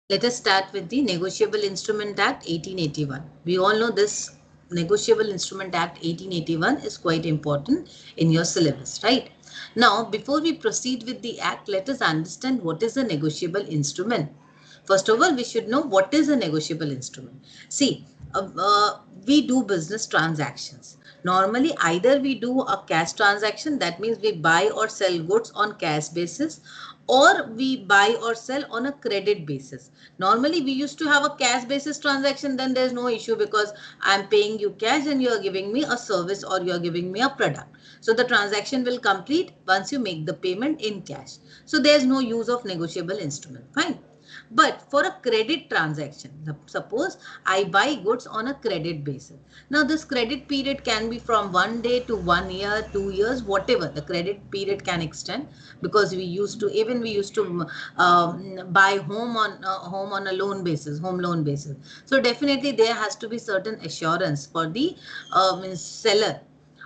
Let us start with the Negotiable Instrument Act 1881. We all know this Negotiable Instrument Act 1881 is quite important in your syllabus, right? Now, before we proceed with the act, let us understand what is a negotiable instrument. First of all, we should know what is a negotiable instrument. See, we do business transactions. Normally, either we do a cash transaction, that means we buy or sell goods on cash basis, or we buy or sell on a credit basis. Normally, we used to have a cash basis transaction, then there's no issue because I'm paying you cash and you're giving me a service or you're giving me a product. So the transaction will complete once you make the payment in cash. So there's no use of negotiable instrument. Fine. But for a credit transaction, suppose I buy goods on a credit basis. Now this credit period can be from 1 day to 1 year, 2 years, whatever. The credit period can extend because we used to buy home on a loan basis, home loan basis. So definitely there has to be certain assurance for the seller.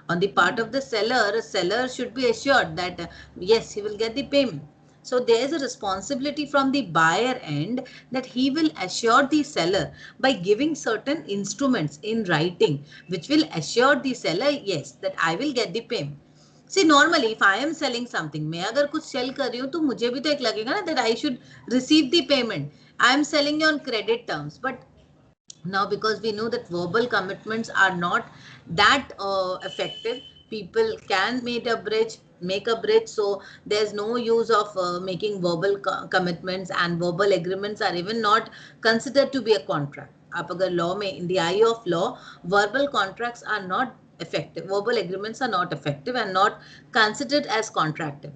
On the part of the seller should be assured that yes, he will get the payment. So there is a responsibility from the buyer end that he will assure the seller by giving certain instruments in writing which will assure the seller, yes, that I will get the payment. See, normally if I am selling something, मैं अगर कुछ sell कर रही हूँ तो मुझे भी तो एक लगेगा ना that I should receive the payment. I am selling you on credit terms, but now because we know that verbal commitments are not that effective, people can make a bridge, so there's no use of making verbal commitments, and verbal agreements are even not considered to be a contract. आप अगर law में, in the eye of law, verbal contracts are not effective, verbal agreements are not effective and not considered as contractive.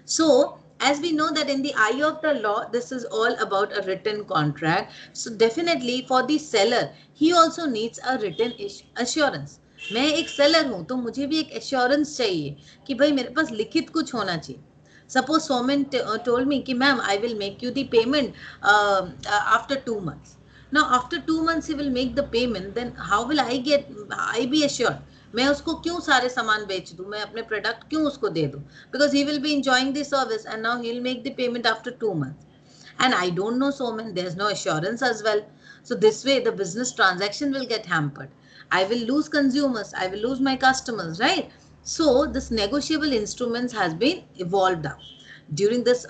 So, as we know that in the eye of the law, this is all about a written contract. So, definitely for the seller, he also needs a written assurance. मैं एक seller हूँ तो मुझे भी एक assurance चाहिए कि भाई मेरे पास लिखित कुछ होना चाहिए. Suppose Somen told me कि ma'am, I will make you the payment after 2 months. Now after 2 months he will make the payment, then how will I be assured? मैं उसको क्यों सारे सामान बेच दूं, मैं अपने प्रोडक्ट क्यों उसको दे दूं? Because he will be enjoying the service and now he will make the payment after 2 months. And I don't know so many, there's no assurance as well. So this way the business transaction will get hampered. I will lose consumers, I will lose my customers, right? So this negotiable instruments has been evolved up. During this,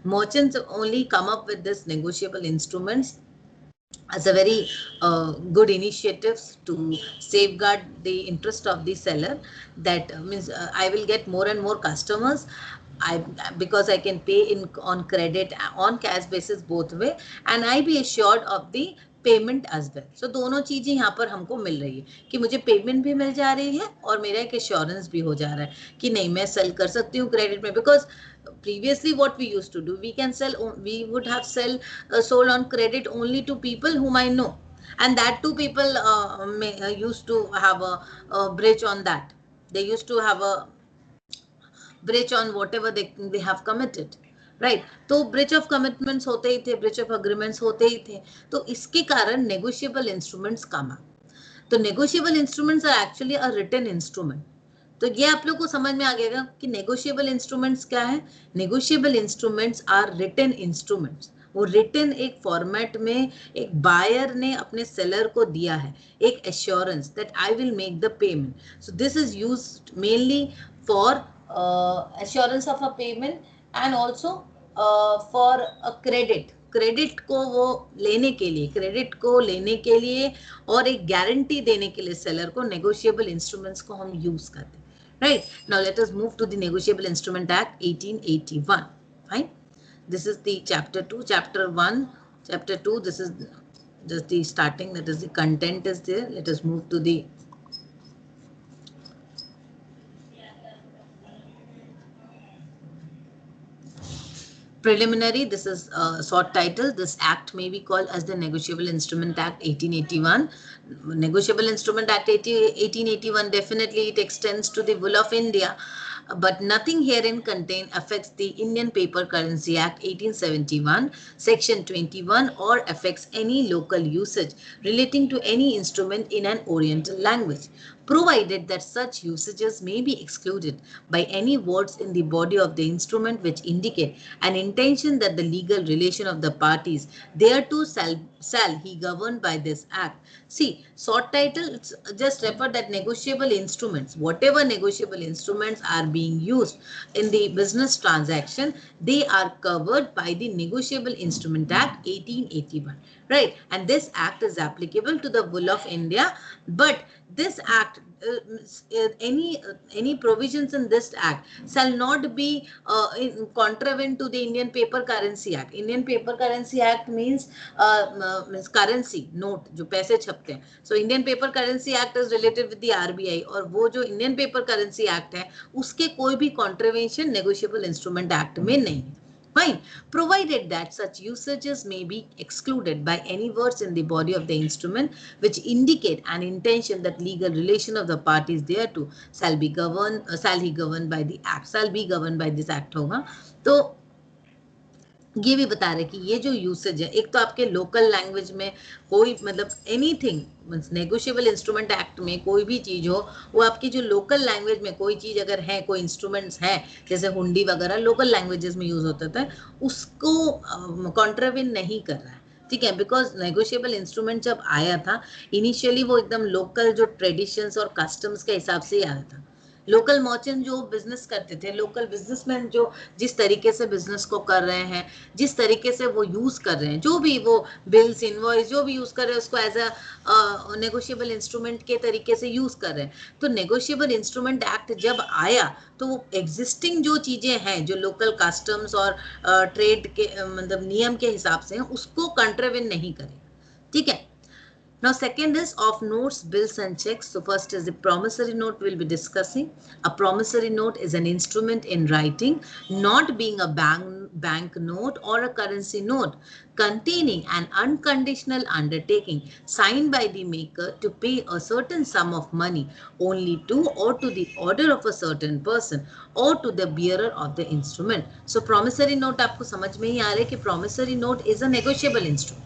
merchants only come up with this negotiable instruments as a very good initiative to safeguard the interest of the seller. That means I will get more and more customers. I, because I can pay in on credit, on cash basis, both way, and I be assured of the payment as well. So दोनों चीजें यहाँ पर हमको मिल रही है कि मुझे payment भी मिल जा रही है और मेरा एक एश्योरेंस भी हो जा रहा है कि नहीं, मैं सेल कर सकती हूँ क्रेडिट में. Because previously what we used to do, we would have sold on credit only to people whom I know, and that two people used to have a bridge on that. They used to have a bridge on whatever they have committed, right तो bridge of commitments होते ही थे, bridge of agreements होते ही थे. तो इसके कारण negotiable instruments come. तो negotiable instruments are actually a written instrument. तो ये आप लोग को समझ में आ गया कि नेगोशिएबल इंस्ट्रूमेंट्स क्या है. Negotiable instruments are written instruments. वो रिटन एक फॉर्मेट में एक बायर ने अपने सेलर को दिया है एक assurance that I will make the payment. So this is used mainly for assurance of a payment and also for a credit. Credit को वो लेने के लिए, क्रेडिट को लेने के लिए और एक गारंटी देने के लिए सेलर को नेगोशिएबल इंस्ट्रूमेंट्स को हम यूज करते हैं. Right now let us move to the negotiable instrument act 1881. Fine, this is the chapter 2, chapter 1, chapter 2. This is just the starting, that is the content is there. Let us move to the preliminary. This is a short title. This act may be called as the Negotiable Instrument Act 1881. Negotiable Instrument Act 1881, definitely it extends to the whole of India, but nothing herein contained affects the Indian Paper Currency Act 1871, Section 21, or affects any local usage relating to any instrument in an Oriental language. provided that such usages may be excluded by any words in the body of the instrument which indicate an intention that the legal relation of the parties thereto shall he governed by this act. See, short title, it's just refer that negotiable instruments, whatever negotiable instruments are being used in the business transaction, they are covered by the Negotiable Instrument Act 1881, right? And this act is applicable to the whole of India, but this act, any provisions in this act shall not be contravened to the Indian Paper Currency Act. Indian Paper Currency Act means currency note जो पैसे छपते हैं. So Indian Paper Currency Act is related with the RBI, और वो जो Indian Paper Currency Act है उसके कोई भी contravention Negotiable Instrument Act में नहीं है. Fine, provided that such usages may be excluded by any words in the body of the instrument which indicate an intention that legal relation of the parties thereto shall be governed, shall he governed by the act, shall be governed by this act होगा. तो ये भी बता रहे कि ये जो usage है, एक तो आपके लोकल लैंग्वेज में कोई मतलब anything means negotiable instrument act में कोई भी चीज हो, वो आपकी जो लोकल लैंग्वेज में कोई चीज अगर है, कोई इंस्ट्रूमेंट्स है जैसे हुंडी वगैरह लोकल लैंग्वेजेस में यूज होता था, उसको कॉन्ट्राविन नहीं कर रहा है. ठीक है, बिकॉज नेगोशिएबल इंस्ट्रूमेंट जब आया था इनिशियली वो एकदम लोकल जो ट्रेडिशंस और कस्टम्स के हिसाब से ही आया था. लोकल मर्चेंट जो बिजनेस करते थे, लोकल बिजनेसमैन जो जिस तरीके से बिजनेस को कर रहे हैं, जिस तरीके से वो यूज कर रहे हैं, जो भी वो बिल्स इनवॉइस जो भी यूज कर रहे हैं उसको एज अ नेगोशिएबल इंस्ट्रूमेंट के तरीके से यूज कर रहे हैं. तो नेगोशिएबल इंस्ट्रूमेंट एक्ट जब आया तो वो एग्जिस्टिंग जो चीजें हैं जो लोकल कस्टम्स और ट्रेड के मतलब नियम के हिसाब से हैं उसको कंट्रावेन नहीं करेगा. ठीक है. Now second is of notes, bills and checks. So first is the promissory note we'll be discussing. A promissory note is an instrument in writing, not being a bank note or a currency note, containing an unconditional undertaking signed by the maker to pay a certain sum of money only to or to the order of a certain person or to the bearer of the instrument. So promissory note आपको समझ में ही आ रहा है कि promissory note is a negotiable instrument.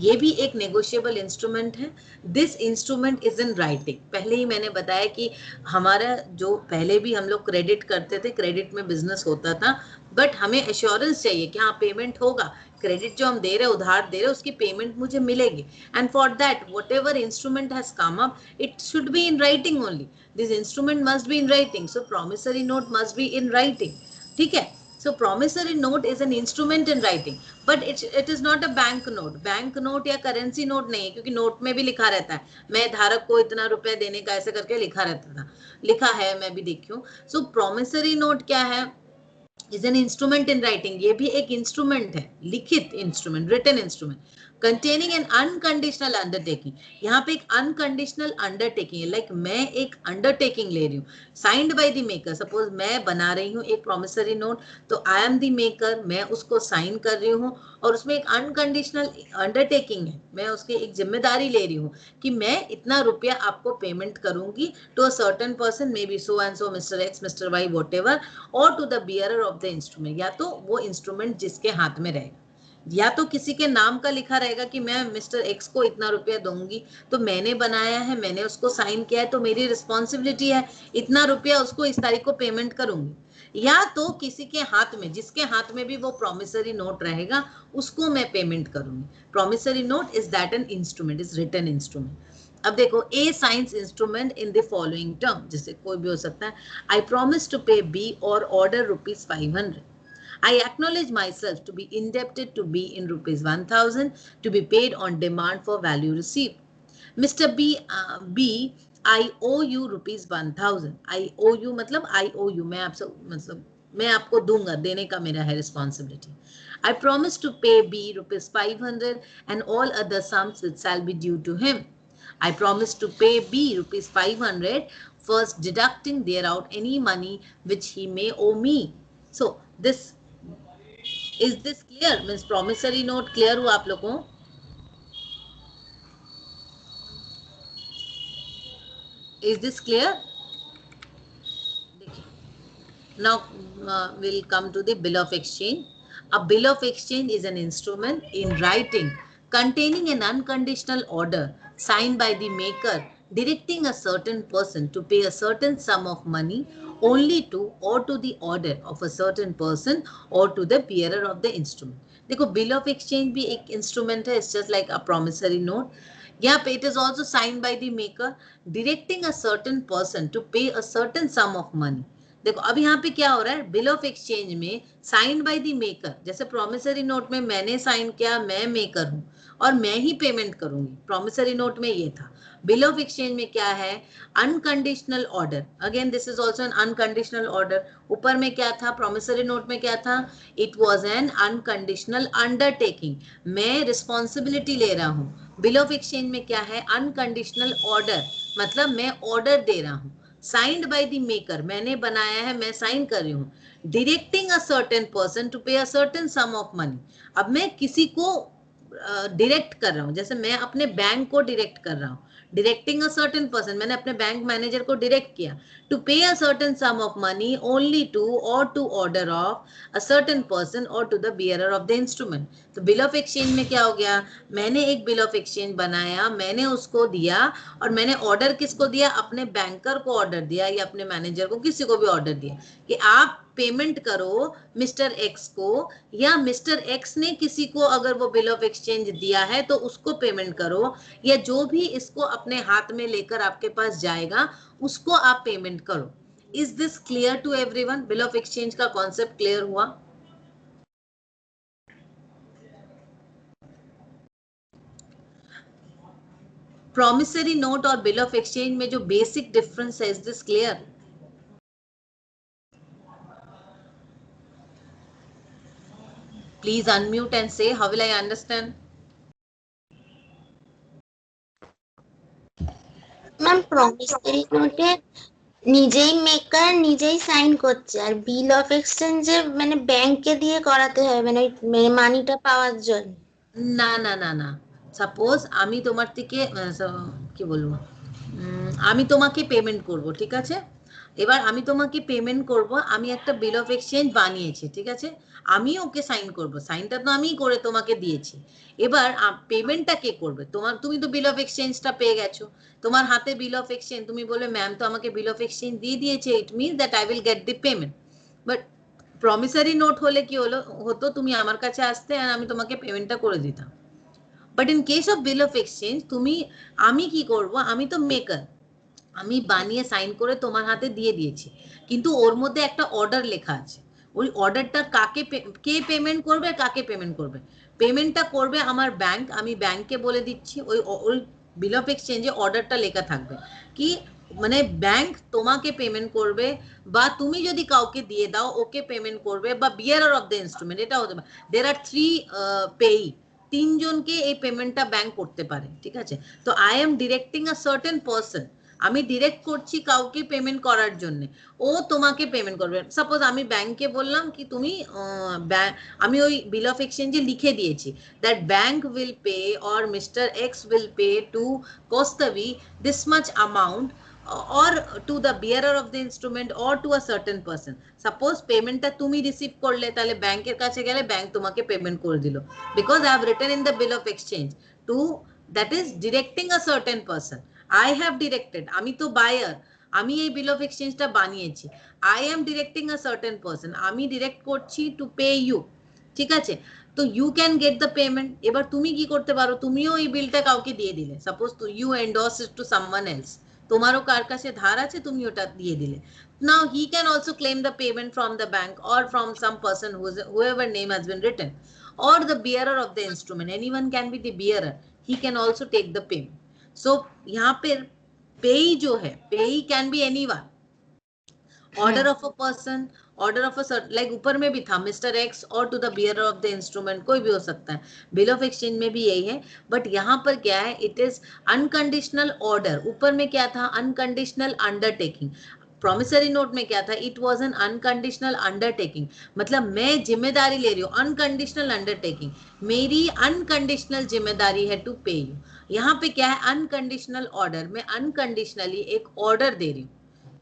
ये भी एक negotiable instrument है. This instrument is in writing. पहले ही मैंने बताया कि हमारा जो पहले भी हम लोग क्रेडिट करते थे, क्रेडिट में बिजनेस होता था, बट हमें एश्योरेंस चाहिए कि हाँ पेमेंट होगा, क्रेडिट जो हम दे रहे उधार दे रहे उसकी पेमेंट मुझे मिलेगी. And for that what ever instrument has come up it should be in writing only. This instrument must be in writing. So promissory note must be in writing. ठीक है. So promissory note is an instrument in writing, but it is not a bank note. Bank note या currency note नहीं है, क्योंकि note में भी लिखा रहता है मैं धारक को इतना रुपए देने का, ऐसे करके लिखा रहता था, लिखा है, मैं भी देखी हूँ. So promissory note क्या है? Is an instrument in writing. ये भी एक इंस्ट्रूमेंट है, लिखित instrument, written instrument containing an unconditional undertaking. यहाँ पे एक unconditional undertaking है, like मैं एक undertaking ले रही हूँ, signed by the maker. Suppose मैं बना रही हूँ एक promissory note, तो I am the maker, मैं उसको sign कर रही हूँ और उसमें एक unconditional undertaking है, मैं उसकी एक जिम्मेदारी ले रही हूँ कि मैं इतना रुपया आपको पेमेंट करूंगी to a certain person, maybe so and so, Mr. X, Mr. Y, whatever, or to the bearer of the instrument. या तो वो इंस्ट्रूमेंट जिसके हाथ में रहेगा, या तो किसी के नाम का लिखा रहेगा कि मैं मिस्टर एक्स को इतना रुपया दूंगी, तो मैंने बनाया है, मैंने उसको साइन किया है, तो मेरी रिस्पॉन्सिबिलिटी है इतना रुपया उसको इस तारीख को पेमेंट करूंगी. या तो किसी के हाथ में, जिसके हाथ में भी वो प्रॉमिसरी नोट रहेगा उसको मैं पेमेंट करूंगी. Promissory note is that an instrument, is written instrument. अब देखो, a science instrument in the following term, जैसे कोई भी हो सकता है. I promise to pay B और order ₹500. I acknowledge myself to be indebted to B in ₹1,000 to be paid on demand for value received. Mr. B, I owe you ₹1,000. I owe you मतलब I owe you, मैं आपसे मतलब मैं आपको दूंगा, देने का मेरा है responsibility. I promise to pay B ₹500 and all other sums which shall be due to him. I promise to pay B ₹500, first deducting thereout any money which he may owe me. So this is this clear? Means promissory note clear हुआ आप लोगों को? Is this clear? Now we'll come to the bill of exchange. A bill of exchange is an instrument in writing containing an unconditional order signed by the maker directing a certain person to pay a certain sum of money only to or to the order of a certain person or to the bearer of the instrument. देखो bill of exchange भी एक instrument है, it's just like a promissory note. यहाँ पे it is also signed by the maker directing a certain person to pay a certain sum of money. देखो अब यहाँ पे क्या हो रहा है, बिल ऑफ एक्सचेंज में साइंड बाय द मेकर, जैसे प्रोमिसरी नोट में मैंने साइन किया, मैं मेकर हूँ और मैं ही पेमेंट करूंगी, प्रोमिसरी नोट में ये था. बिल ऑफ एक्सचेंज में क्या है, unconditional order. Again this is also an unconditional order. ऊपर में क्या था, प्रोमिसरी नोट में क्या था, it was an unconditional undertaking, मैं रिस्पॉन्सिबिलिटी ले रहा हूँ. बिल ऑफ एक्सचेंज में क्या है, अनकंडीशनल ऑर्डर, मतलब मैं ऑर्डर दे रहा हूँ. साइंड बाय द मेकर, मैंने बनाया है, मैं साइन कर रही हूँ. Directing a certain person to pay a certain sum of money, अब मैं किसी को डायरेक्ट कर रहा हूँ, जैसे मैं अपने बैंक को डायरेक्ट कर रहा हूँ. डायरेक्टिंग अ सर्टेन पर्सन, मैंने अपने बैंक मैनेजर को डायरेक्ट किया to pay a certain sum of money only to और to order of a certain person और to the bearer of the instrument. तो बिल ऑफ एक्सचेंज में क्या हो गया, मैंने एक बिल ऑफ एक्सचेंज बनाया, मैंने उसको दिया और मैंने ऑर्डर किसको दिया, अपने बैंकर को ऑर्डर दिया या अपने मैनेजर को, किसी को भी ऑर्डर दिया कि आप पेमेंट करो मिस्टर एक्स को, या मिस्टर एक्स ने किसी को अगर वो बिल ऑफ एक्सचेंज दिया है तो उसको पेमेंट करो, या जो भी इसको अपने हाथ में लेकर आपके पास जाएगा उसको आप पेमेंट करो. Is this clear to everyone? Bill of exchange का कॉन्सेप्ट क्लियर हुआ? प्रॉमिसरी नोट और बिल ऑफ एक्सचेंज में जो बेसिक डिफरेंस है, is this clear? Please unmute and say, how will I understand? Ma'am promissory নোটে নিজেই maker নিজেই sign করছে, আর বিল অফ এক্সচেঞ্জে মানে ব্যাংকে দিয়ে করাতে হয়, মানে মানিটা পাওয়ার জন্য. না না না না, সাপোজ আমি তোমার থেকে কি বলবো, আমি তোমাকে পেমেন্ট করব, ঠিক আছে, এবার আমি তোমাকে পেমেন্ট করব, আমি একটা বিল অফ এক্সচেঞ্জ বানিয়েছি, ঠিক আছে, আমি ওকে সাইন করব, সাইনটা তো আমিই করে তোমাকে দিয়েছি. এবার পেমেন্টটা কে করবে, তোমার, তুমি তো বিল অফ এক্সচেঞ্জটা পেয়ে গেছো, তোমার হাতে বিল অফ এক্সচেঞ্জ, তুমি বলবে ম্যাম তো আমাকে বিল অফ এক্সচেঞ্জ দিয়ে দিয়েছে, it means that I will get the payment. But promissory note হলে কি হতো, তুমি আমার কাছে আসতে আর আমি তোমাকে পেমেন্টটা করে দিতাম. But in case of bill of exchange তুমি, আমি কি করব, আমি তো মেকার, আমি বানিয়ে সাইন করে তোমার হাতে দিয়ে দিয়েছি, কিন্তু ওর মধ্যে একটা অর্ডার লেখা আছে, ওই অর্ডারটা কাকে কে পেমেন্ট করবে, কাকে পেমেন্ট করবে, পেমেন্টটা করবে আমার ব্যাংক, আমি ব্যাংককে বলে দিচ্ছি, ওই বিল অফ এক্সচেঞ্জে অর্ডারটা লেখা থাকবে কি, মানে ব্যাংক তোমাকে পেমেন্ট করবে, বা তুমি যদি কাউকে দিয়ে দাও ওকে পেমেন্ট করবে, বা বিয়ারার অফ দ্য ইনস্ট্রুমেন্ট, এটা হতে পারে. দের আর 3 পেই, তিনজনকে এই পেমেন্টটা ব্যাংক করতে পারে, ঠিক আছে. তো I am directing a certain person, আমি ডিরেক্ট করছি কাউকে পেমেন্ট করার জন্য, ও তোমাকে পেমেন্ট করবে. সাপোজ আমি ব্যাংকে বললাম কি তুমি, আমি ওই বিল অফ এক্সচেঞ্জে লিখে দিয়েছি that bank will pay or mister X will pay to কৌস্তভি this much amount or to the bearer of the instrument or to a certain person. Suppose পেমেন্টটা তুমি রিসিভ করলে, তাহলে ব্যাংকের কাছে গেলে ব্যাংক তোমাকে পেমেন্ট করে দিল, because I have written in the bill of exchange to, that is directing a certain person. I have directed, আমি তো বায়ার, আমি এই বিল অফ এক্সচেঞ্জটা বানিয়েছি, I am directing a certain person, আমি ডিরেক্ট করছি to pay you, ঠিক আছে, তো you can get the payment. এবার তুমি কি করতে পারো, তুমিও এই বিলটা কাউকে দিয়ে দিলে, suppose you endorse it to someone else, তোমারও কার কাছে ধার আছে, তুমি ওটা দিয়ে দিলে. Now he can also claim the payment from the bank or from some person whoever name has been written, or the bearer of the instrument, anyone can be the bearer, he can also take the payment. So यहाँ पे payee जो है, payee can be anyone, order of a person, order of a cert, like ऊपर में भी था mister X और to the bearer of the instrument, कोई भी हो सकता है, बिल ऑफ एक्सचेंज में भी यही है. बट यहाँ पर क्या है, इट इज अनकंडीशनल ऑर्डर, ऊपर में क्या था, अनकंडीशनल अंडरटेकिंग. प्रोमिसरी नोट में क्या था, it was an unconditional undertaking, मतलब मैं जिम्मेदारी ले रही हूँ, अनकंडीशनल अंडरटेकिंग, मेरी अनकंडीशनल जिम्मेदारी है टू पे यू. यहाँ पे क्या है, अनकंडीशनल ऑर्डर, मैं अनकंडीशनली एक ऑर्डर दे रही हूँ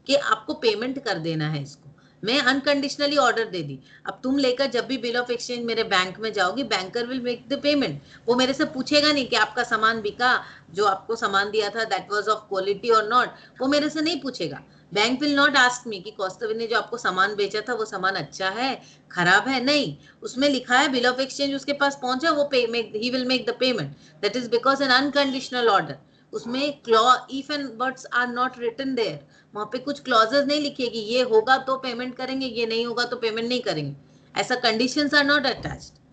कि आपको पेमेंट कर देना है इसको. मैं अनकंडीशनली ऑर्डर दे दी, अब तुम लेकर जब भी बिल ऑफ एक्सचेंज मेरे बैंक में जाओगी, banker will make the payment. वो मेरे से पूछेगा नहीं कि आपका सामान बिका, जो आपको सामान दिया था दैट वाज ऑफ क्वालिटी और नॉट, वो मेरे से नहीं पूछेगा। Bank will not ask me कि कौस्तवी ने जो आपको सामान बेचा था वो सामान अच्छा है खराब है, नहीं, उसमें लिखा है बिल ऑफ एक्सचेंज उसके पास पहुंचा, वो ही will make the payment, that is because an unconditional order. उसमें if and buts are not written there, वहां पे कुछ क्लॉजेस नहीं लिखे कि ये होगा तो पेमेंट करेंगे, ये नहीं होगा तो पेमेंट नहीं करेंगे, ऐसा conditions are not attached.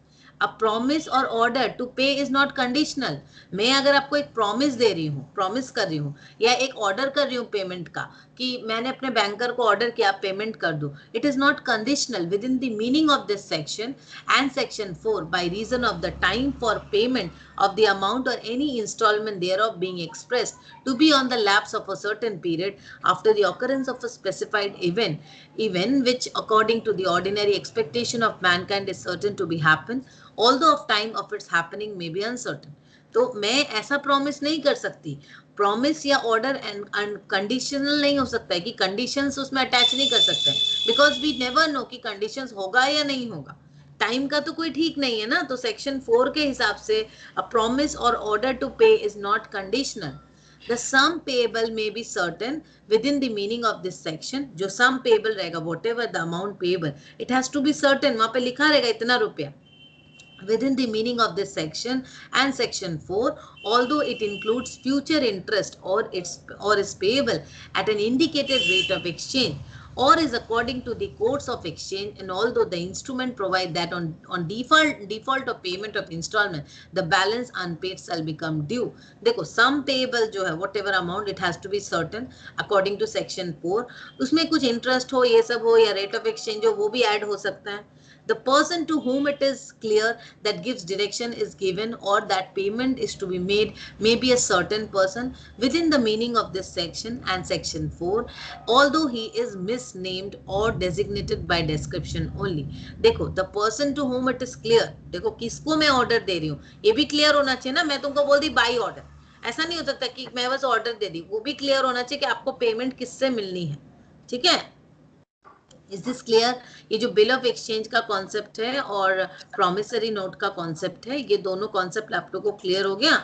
A promise और order to pay is not conditional. मैं अगर आपको एक प्रॉमिस दे रही हूँ, प्रॉमिस कर रही हूँ, या एक ऑर्डर कर रही हूँ पेमेंट का, कि मैंने अपने बैंकर को ऑर्डर किया आप पेमेंट कर दो, it is not conditional with in the meaning of this section and section 4 by reason of the time for payment of the amount or any installment thereof being expressed to be on the lapse of a certain period after the occurrence of a specified event which according to the ordinary expectation of mankind is certain to be happen, although of time of its happening may be uncertain। तो मैं ऐसा promise नहीं कर सकती, promise या order and conditional नहीं हो सकता है कि कंडीशंस उसमें अटैच नहीं कर सकते, बिकॉज वी नेवर नो कि कंडीशंस होगा या नहीं होगा, टाइम का तो कोई ठीक नहीं है ना। तो सेक्शन 4 के हिसाब से अ प्रॉमिस और order to pay is not conditional. The sum payable may be certain within the meaning of this section। जो sum payable रहेगा, whatever the amount payable, it has to be certain, वहां पे लिखा रहेगा इतना रुपया, within the meaning of this section and section 4, although it includes future interest or is payable at an indicated rate of exchange or is according to the course of exchange, and although the instrument provide that on default of payment of installment the balance unpaid shall become due। देखो sum payable जो है whatever amount it has to be certain according to section 4, उसमें कुछ interest हो ये सब हो या rate of exchange हो वो भी add हो सकता है। The person to whom it is clear that gives direction is given or that payment is to be made may be a certain person within the meaning of this section and section 4, although he is misnamed or designated by description only। देखो the person to whom it is clear, देखो किसको मैं order दे रही हूँ ये भी clear होना चाहिए ना। मैं तुमको बोल दी बाई ऑर्डर, ऐसा नहीं हो सकता कि मैं बस ऑर्डर दे दी, वो भी क्लियर होना चाहिए कि आपको पेमेंट किससे मिलनी है। ठीक है, इज दिस क्लियर? ये जो बिल ऑफ एक्सचेंज का कॉन्सेप्ट है और प्रॉमिसरी नोट का कॉन्सेप्ट है, ये दोनों कॉन्सेप्ट आप लोगों को क्लियर हो गया?